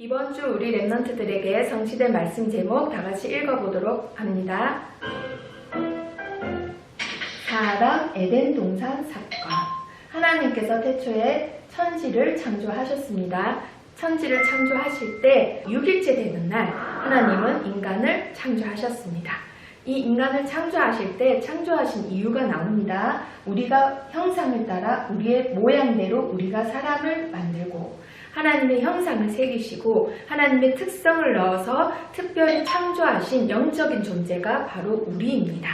이번 주 우리 랩런트들에게 성취된 말씀 제목 다 같이 읽어보도록 합니다. 사람 에덴 동산 사건. 하나님께서 태초에 천지를 창조하셨습니다. 천지를 창조하실 때 6일째 되는 날 하나님은 인간을 창조하셨습니다. 이 인간을 창조하실 때 창조하신 이유가 나옵니다. 우리가 형상을 따라 우리의 모양대로 우리가 사람을 만들고 하나님의 형상을 새기시고 하나님의 특성을 넣어서 특별히 창조하신 영적인 존재가 바로 우리입니다.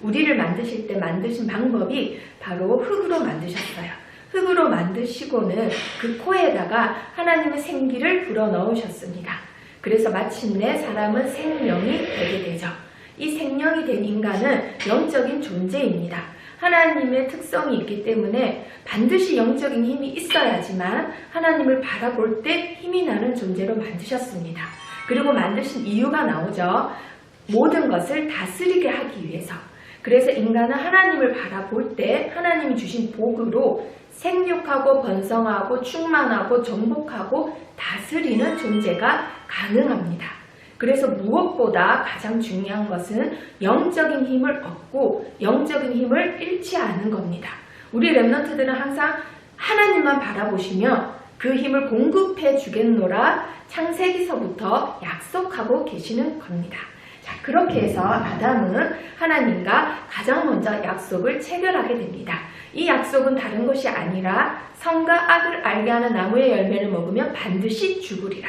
우리를 만드실 때 만드신 방법이 바로 흙으로 만드셨어요. 흙으로 만드시고는 그 코에다가 하나님의 생기를 불어넣으셨습니다. 그래서 마침내 사람은 생명이 되게 되죠. 이 생명이 된 인간은 영적인 존재입니다. 하나님의 특성이 있기 때문에 반드시 영적인 힘이 있어야지만 하나님을 바라볼 때 힘이 나는 존재로 만드셨습니다. 그리고 만드신 이유가 나오죠. 모든 것을 다스리게 하기 위해서. 그래서 인간은 하나님을 바라볼 때 하나님이 주신 복으로 생육하고 번성하고 충만하고 정복하고 다스리는 존재가 가능합니다. 그래서 무엇보다 가장 중요한 것은 영적인 힘을 얻고 영적인 힘을 잃지 않은 겁니다. 우리 랩런트들은 항상 하나님만 바라보시며 그 힘을 공급해 주겠노라 창세기서부터 약속하고 계시는 겁니다. 자, 그렇게 해서 아담은 하나님과 가장 먼저 약속을 체결하게 됩니다. 이 약속은 다른 것이 아니라 선과 악을 알게 하는 나무의 열매를 먹으면 반드시 죽으리라.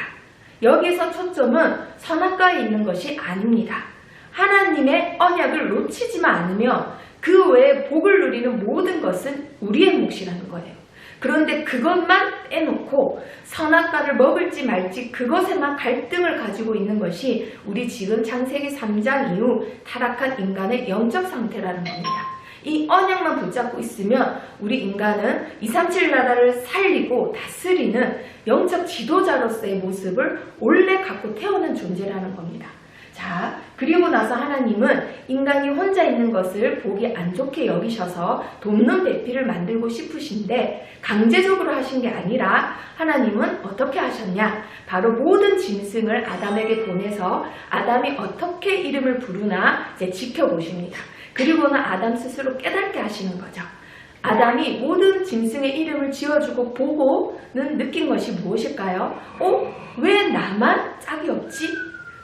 여기서 초점은 선악과에 있는 것이 아닙니다. 하나님의 언약을 놓치지만 않으며 그 외에 복을 누리는 모든 것은 우리의 몫이라는 거예요. 그런데 그것만 빼놓고 선악과를 먹을지 말지 그것에만 갈등을 가지고 있는 것이 우리 지금 창세기 3장 이후 타락한 인간의 영적 상태라는 겁니다. 이 언약만 붙잡고 있으면 우리 인간은 237 나라를 살리고 다스리는 영적 지도자로서의 모습을 원래 갖고 태어난 존재라는 겁니다. 자, 그리고 나서 하나님은 인간이 혼자 있는 것을 보기 안 좋게 여기셔서 돕는 배필을 만들고 싶으신데 강제적으로 하신 게 아니라 하나님은 어떻게 하셨냐? 바로 모든 짐승을 아담에게 보내서 아담이 어떻게 이름을 부르나 이제 지켜보십니다. 그리고는 아담 스스로 깨닫게 하시는 거죠. 아담이 모든 짐승의 이름을 지어주고 보고는 느낀 것이 무엇일까요? 왜 나만 짝이 없지?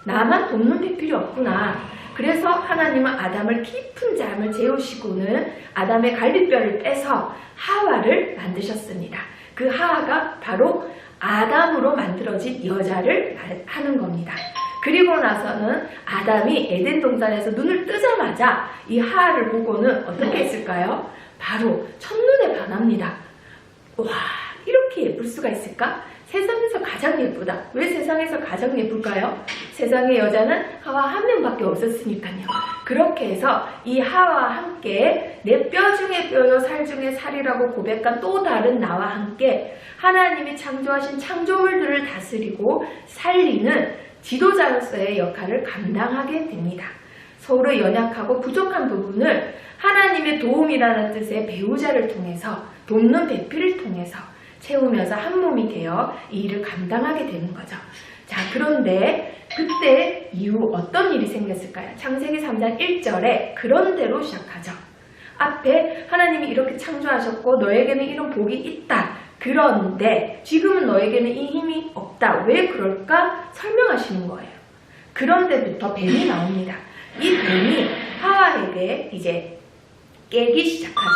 나만 돕는 배필이 없구나. 그래서 하나님은 아담을 깊은 잠을 재우시고는 아담의 갈비뼈를 빼서 하와를 만드셨습니다. 그 하와가 바로 아담으로 만들어진 여자를 하는 겁니다. 그리고 나서는 아담이 에덴 동산에서 눈을 뜨자마자 이 하와를 보고는 어떻게 했을까요? 바로 첫눈에 반합니다. 와, 이렇게 예쁠 수가 있을까? 세상에서 가장 예쁘다. 왜 세상에서 가장 예쁠까요? 세상의 여자는 하와 한 명밖에 없었으니까요. 그렇게 해서 이 하와와 함께 내 뼈 중에 뼈요 살 중에 살이라고 고백한 또 다른 나와 함께 하나님이 창조하신 창조물들을 다스리고 살리는 지도자로서의 역할을 감당하게 됩니다. 서로 연약하고 부족한 부분을 하나님의 도움이라는 뜻의 배우자를 통해서 돕는 배필을 통해서 채우면서 한 몸이 되어 이 일을 감당하게 되는 거죠. 자, 그런데 그때 이후 어떤 일이 생겼을까요? 창세기 3장 1절에 그런대로 시작하죠. 앞에 하나님이 이렇게 창조하셨고 너에게는 이런 복이 있다. 그런데 지금은 너에게는 이 힘이 없다. 왜 그럴까? 설명하시는 거예요. 그런데부터 뱀이 나옵니다. 이 뱀이 하와에게 이제 깨기 시작하죠.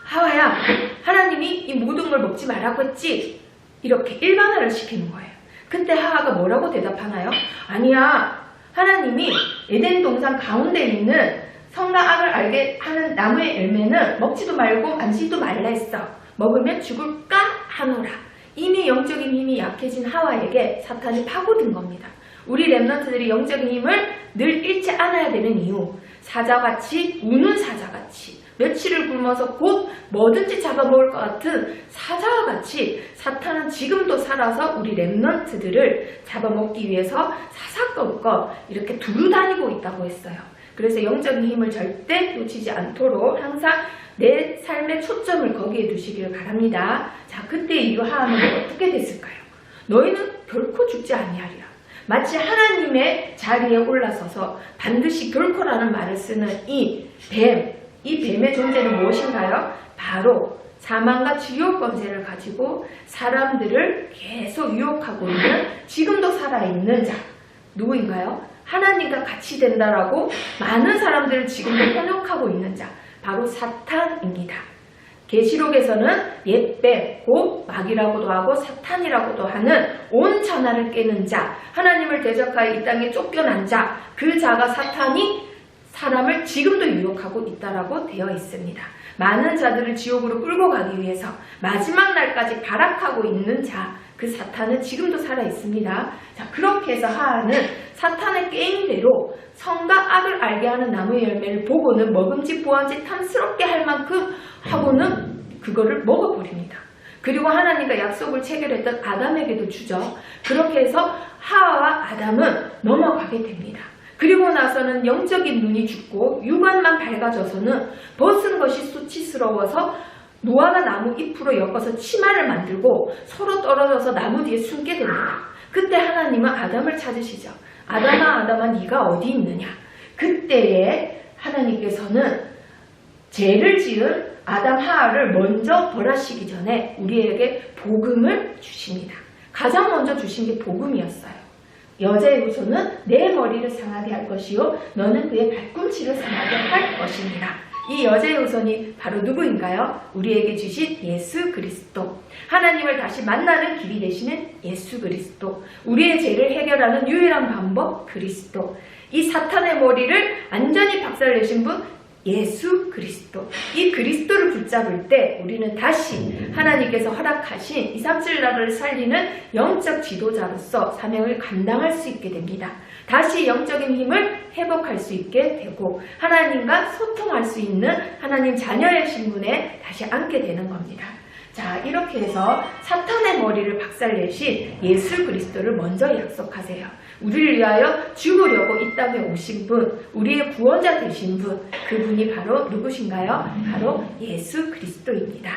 하와야, 하나님이 이 모든 걸 먹지 말라고 했지? 이렇게 일반화를 시키는 거예요. 근데 하와가 뭐라고 대답하나요? 아니야, 하나님이 에덴 동산 가운데 있는 선과 악을 알게 하는 나무의 열매는 먹지도 말고 만지지도 말라 했어. 먹으면 죽을까 하노라. 이미 영적인 힘이 약해진 하와에게 사탄이 파고든 겁니다. 우리 랩런트들이 영적인 힘을 늘 잃지 않아야 되는 이유, 사자같이 우는 사자같이 며칠을 굶어서 곧 뭐든지 잡아먹을 것 같은 사자와 같이 사탄은 지금도 살아서 우리 랩런트들을 잡아먹기 위해서 사사건건 이렇게 두루다니고 있다고 했어요. 그래서 영적인 힘을 절대 놓치지 않도록 항상 내 삶의 초점을 거기에 두시길 바랍니다. 자, 그때 이후 하와는 어떻게 됐을까요? 너희는 결코 죽지 아니하리라. 마치 하나님의 자리에 올라서서 반드시 결코라는 말을 쓰는 이 뱀의 존재는 무엇인가요? 바로 사망과 지옥 권세를 가지고 사람들을 계속 유혹하고 있는, 지금도 살아있는 자, 누구인가요? 하나님과 같이 된다라고 많은 사람들을 지금도 현혹하고 있는 자, 바로 사탄입니다. 계시록에서는 옛뱀, 곧 마귀라고도 하고 사탄이라고도 하는 온 천하를 깨는 자, 하나님을 대적하여 이 땅에 쫓겨난 자, 그 자가 사탄이 사람을 지금도 유혹하고 있다라고 되어 있습니다. 많은 자들을 지옥으로 끌고 가기 위해서 마지막 날까지 발악하고 있는 자, 그 사탄은 지금도 살아 있습니다. 자, 그렇게 해서 하하는 사탄의 게임대로 선과 악을 알게 하는 나무의 열매를 보고는 먹음직 보암직 탐스럽게 할 만큼 하고는 그거를 먹어버립니다. 그리고 하나님과 약속을 체결했던 아담에게도 주죠. 그렇게 해서 하하와 아담은 넘어가게 됩니다. 그리고 나서는 영적인 눈이 죽고 육안만 밝아져서는 벗은 것이 수치스러워서 노아가 나무 잎으로 엮어서 치마를 만들고 서로 떨어져서 나무 뒤에 숨게 됩니다. 그때 하나님은 아담을 찾으시죠. 아담아 네가 어디 있느냐. 그때에 하나님께서는 죄를 지은 아담 하하를 먼저 벌하시기 전에 우리에게 복음을 주십니다. 가장 먼저 주신 게 복음이었어요. 여자의 후손은 내 머리를 상하게 할 것이요 너는 그의 발꿈치를 상하게 할 것입니다. 이 여자의 후손이 바로 누구인가요? 우리에게 주신 예수 그리스도. 하나님을 다시 만나는 길이 되시는 예수 그리스도. 우리의 죄를 해결하는 유일한 방법 그리스도. 이 사탄의 머리를 완전히 박살내신 분 예수 그리스도. 이 그리스도를 붙잡을 때 우리는 다시 하나님께서 허락하신 237나라를 살리는 영적 지도자로서 사명을 감당할 수 있게 됩니다. 다시 영적인 힘을 회복할 수 있게 되고 하나님과 소통할 수 있는 하나님 자녀의 신분에 다시 앉게 되는 겁니다. 자, 이렇게 해서 사탄의 머리를 박살내신 예수 그리스도를 먼저 약속하세요. 우리를 위하여 죽으려고 이 땅에 오신 분, 우리의 구원자 되신 분, 그분이 바로 누구신가요? 바로 예수 그리스도입니다.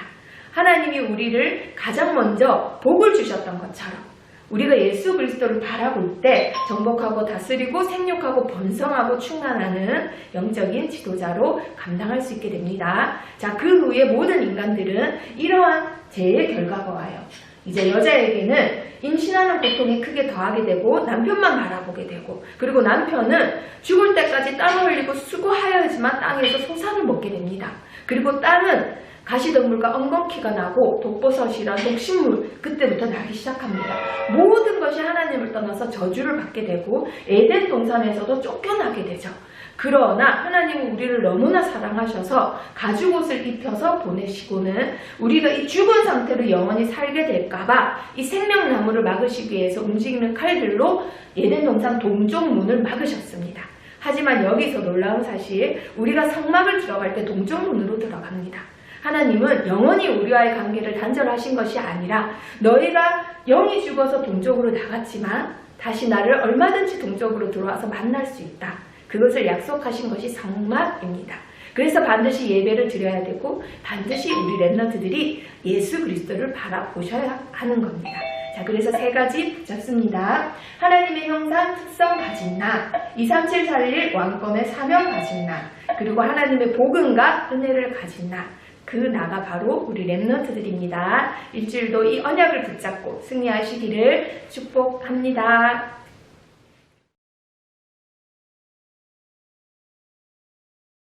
하나님이 우리를 가장 먼저 복을 주셨던 것처럼 우리가 예수 그리스도를 바라볼 때 정복하고 다스리고 생육하고 번성하고 충만하는 영적인 지도자로 감당할 수 있게 됩니다. 자, 그 후에 모든 인간들은 이러한 죄의 결과가 와요. 이제 여자에게는 임신하는 고통이 크게 더하게 되고 남편만 바라보게 되고, 그리고 남편은 죽을 때까지 땀을 흘리고 수고하여야지만 땅에서 소산을 먹게 됩니다. 그리고 딸은 가시덤불과 엉겅퀴가 나고 독버섯이란 독식물, 그때부터 나기 시작합니다. 모든 것이 하나님을 떠나서 저주를 받게 되고 에덴 동산에서도 쫓겨나게 되죠. 그러나 하나님은 우리를 너무나 사랑하셔서 가죽옷을 입혀서 보내시고는 우리가 이 죽은 상태로 영원히 살게 될까봐 이 생명나무를 막으시기 위해서 움직이는 칼들로 에덴 동산 동쪽 문을 막으셨습니다. 하지만 여기서 놀라운 사실, 우리가 성막을 들어갈 때 동쪽 문으로 들어갑니다. 하나님은 영원히 우리와의 관계를 단절하신 것이 아니라 너희가 영이 죽어서 동쪽으로 나갔지만 다시 나를 얼마든지 동쪽으로 들어와서 만날 수 있다. 그것을 약속하신 것이 성막입니다. 그래서 반드시 예배를 드려야 되고 반드시 우리 렘넌트들이 예수 그리스도를 바라보셔야 하는 겁니다. 자, 그래서 세 가지 붙잡습니다. 하나님의 형상 특성 가진 나, 237 살릴 왕권의 사명 가진 나, 그리고 하나님의 복음과 은혜를 가진 나, 그 나가 바로 우리 렘넌트들입니다. 일주일도 이 언약을 붙잡고 승리하시기를 축복합니다.